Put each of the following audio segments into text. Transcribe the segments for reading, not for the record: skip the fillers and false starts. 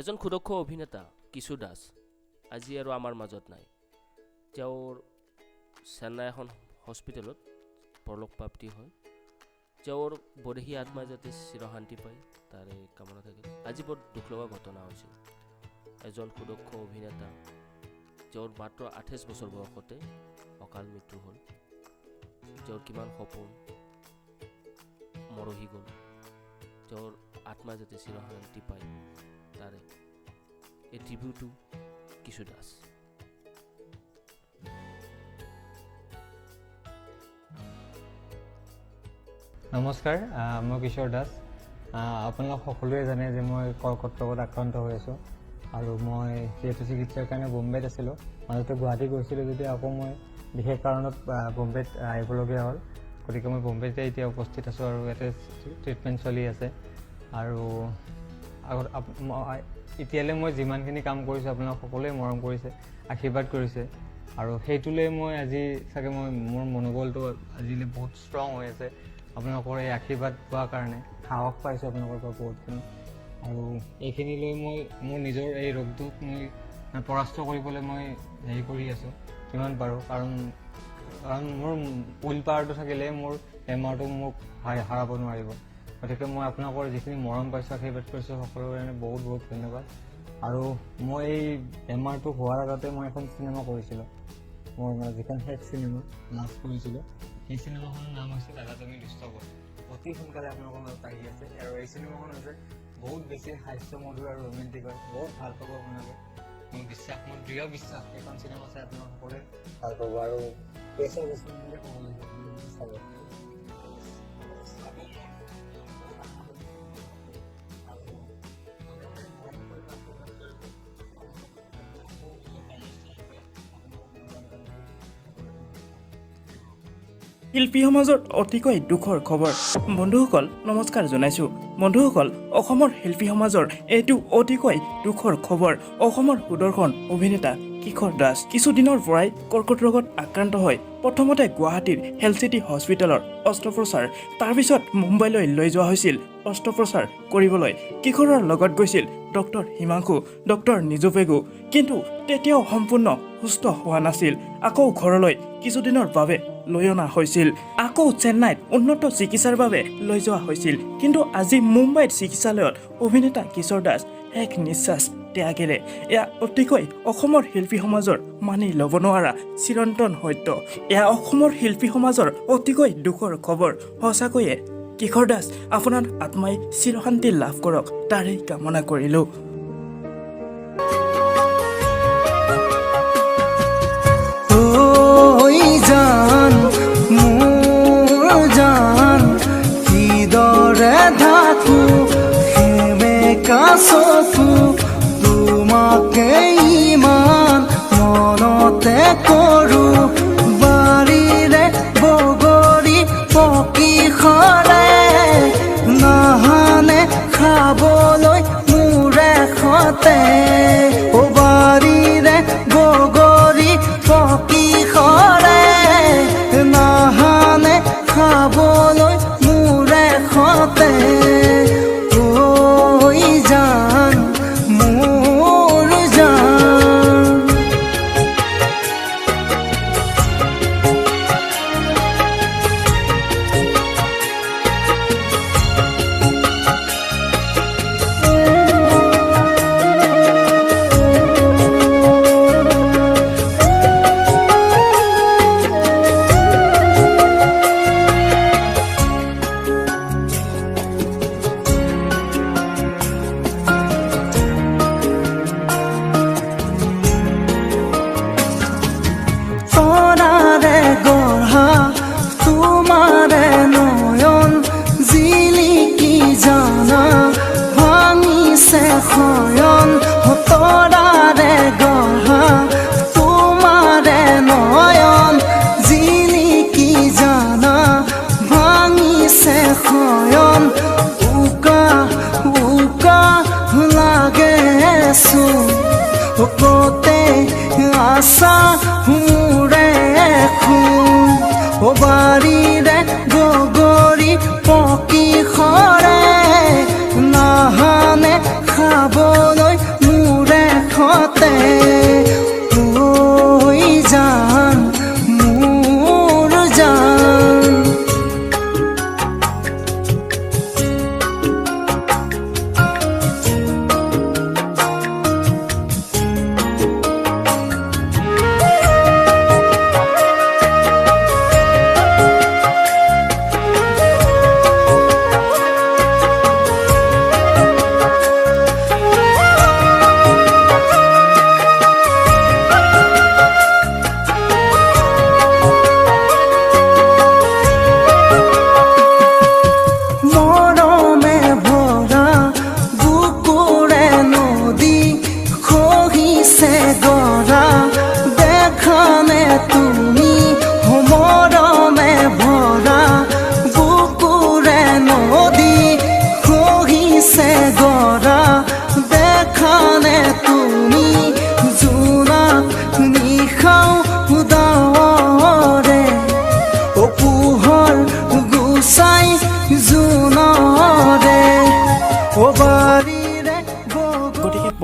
এজন সুদক্ষ অভিনেতা কিশোৰ দাস আজি আৰু আমাৰ মাজত নাই। তেওঁৰ চেন্নাই এখন হস্পিটেলত পৰলোকপ্ৰাপ্তি হয়। তেওঁৰ বদেহী আত্মাই যাতে চিৰশান্তি পায় তাৰে কামনা থাকিল। আজি বৰ দুখ লগা ঘটনা হৈছিল। এজন সুদক্ষ অভিনেতা তেওঁৰ মাত্ৰ 28 বছৰ বয়সতে অকাল মৃত্যু হ'ল। তেওঁৰ কিমান সপোন মৰহি গ'ল। তেওঁৰ আত্মাই যাতে চিৰশান্তি পায় তাৰে এই ট্ৰিবিউটটো কিশোৰ দাস। নমস্কাৰ, মই কিশোৰ দাস। আপোনালোক সকলোৱে জানে যে মই কৰ্কট ৰোগত আক্ৰান্ত হৈ আছোঁ আৰু মই যিহেতু চিকিৎসাৰ কাৰণে বোম্বেত আছিলোঁ। মাজতে গুৱাহাটী গৈছিলোঁ যদি আকৌ মই বিশেষ কাৰণত বোম্বেত আহিবলগীয়া হ'ল। গতিকে মই বোম্বেতে এতিয়া উপস্থিত আছোঁ আৰু ইয়াতে ট্ৰিটমেণ্ট চলি আছে। আৰু আগত এতিয়ালৈ মই যিমানখিনি কাম কৰিছোঁ আপোনালোক সকলোৱে মৰম কৰিছে, আশীৰ্বাদ কৰিছে আৰু সেইটোলৈ মই আজি চাগে মোৰ মনোবলটো আজিলৈ বহুত ষ্ট্ৰং হৈ আছে। আপোনালোকৰ এই আশীৰ্বাদ পোৱাৰ কাৰণে সাহস পাইছোঁ আপোনালোকৰ পৰা বহুতখিনি। আৰু এইখিনিলৈ মই মোৰ নিজৰ এই ৰোগটোক মই পৰাস্ত কৰিবলৈ মই হেৰি কৰি আছোঁ যিমান পাৰোঁ। কাৰণ মোৰ উইল পাৱাৰটো থাকিলে মোৰ বেমাৰটো মোক হাৰাব নোৱাৰিব। গতিকে মই আপোনালোকৰ যিখিনি মৰম পাইছোঁ, আশীৰ্বাদ কৰিছোঁ, সকলোৰে কাৰণে বহুত বহুত ধন্যবাদ। আৰু মই এই বেমাৰটো হোৱাৰ আগতে মই এখন চিনেমা কৰিছিলোঁ, মোৰ যিখন শেষ চিনেমা লাষ্ট কৰিছিলোঁ। সেই চিনেমাখনৰ নাম হৈছে দাদা তুমি দুষ্ট কৰ। অতি সোনকালে আপোনালোকৰ মাজত আহি আছে আৰু এই চিনেমাখন হৈছে বহুত বেছি হাস্যমধুৰ আৰু ৰোমেণ্টিক হয়। বহুত ভাল পাব আপোনালোকে, মোৰ বিশ্বাস, মোৰ দৃঢ় বিশ্বাস এইখন চিনেমা চাই আপোনালোক সকলোৱে ভাল পাব। আৰু পেচৰ বস্তু বুলিয়ে ক'ব লাগিব, চাব। শিল্পী সমাজৰ অতিকৈ দুখৰ খবৰ। বন্ধুসকল নমস্কাৰ জনাইছোঁ। বন্ধুসকল, অসমৰ শিল্পী সমাজৰ এইটো অতিকৈ দুখৰ খবৰ। অসমৰ সুদৰ্শন অভিনেতা কিশোৰ দাস কিছুদিনৰ পৰাই কৰ্কট ৰোগত আক্ৰান্ত হয়। প্ৰথমতে গুৱাহাটীৰ হেল্থ চিটি হস্পিটেলৰ অস্ত্ৰোপচাৰ, তাৰপিছত মুম্বাইলৈ লৈ যোৱা হৈছিল অস্ত্ৰোপচাৰ কৰিবলৈ। কিশোৰৰ লগত গৈছিল ডক্টৰ হিমাংশু, ডক্টৰ নিজু পেগু, কিন্তু তেতিয়াও সম্পূৰ্ণ সুস্থ হোৱা নাছিল। আকৌ ঘৰলৈ কিছুদিনৰ বাবে লৈ অনা হৈছিল। আকৌ চেন্নাইত উন্নত চিকিৎসাৰ বাবে লৈ যোৱা হৈছিল। কিন্তু আজি মুম্বাইত চিকিৎসালয়ত অভিনেতা কিশোৰ দাস এক নিশ্বাস ত্যাগেৰে। এয়া অতিকৈ অসমৰ শিল্পী সমাজৰ মানি ল'ব নোৱাৰা চিৰন্তন সত্য। এয়া অসমৰ শিল্পী সমাজৰ অতিকৈ দুখৰ খবৰ। সঁচাকৈয়ে কিশোৰ দাস আপোনাৰ আত্মাই চিৰশান্তি লাভ কৰক তাৰেই কামনা কৰিলোঁ। চকু তোমাকে ইমান মনতে কৰো, বাৰীৰে বগৰী পকি সৰে নাহানে খাবলৈ মোৰে সতে। বাৰীৰে বগৰী পকি সৰে নাহানে খাবলৈ মোৰে সতে। তোমাৰে নয়ন জিলিকি জানা ভাঙিছে শয়ন, তৰাৰে গঢ়া তোমাৰে নয়ন জিলিকি জানা ভাঙিছে শয়ন। উকা উকা লাগে চোন কতে আশা মোৰে খুন। বাৰীৰে বগৰী পকি সৰে নাহানে খাবলৈ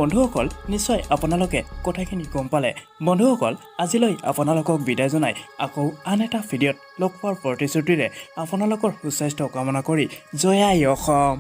বন্ধুসকল নিশ্চয় আপোনালোকে কথাখিনি গম পালে বন্ধুসকল আজিলৈ আপোনালোকক বিদায় জনাই আকৌ আন এটা ভিডিঅ'ত লগ পোৱাৰ প্ৰতিশ্ৰুতিৰে আপোনালোকৰ সুস্বাস্থ্য কামনা কৰি জয় আই অসম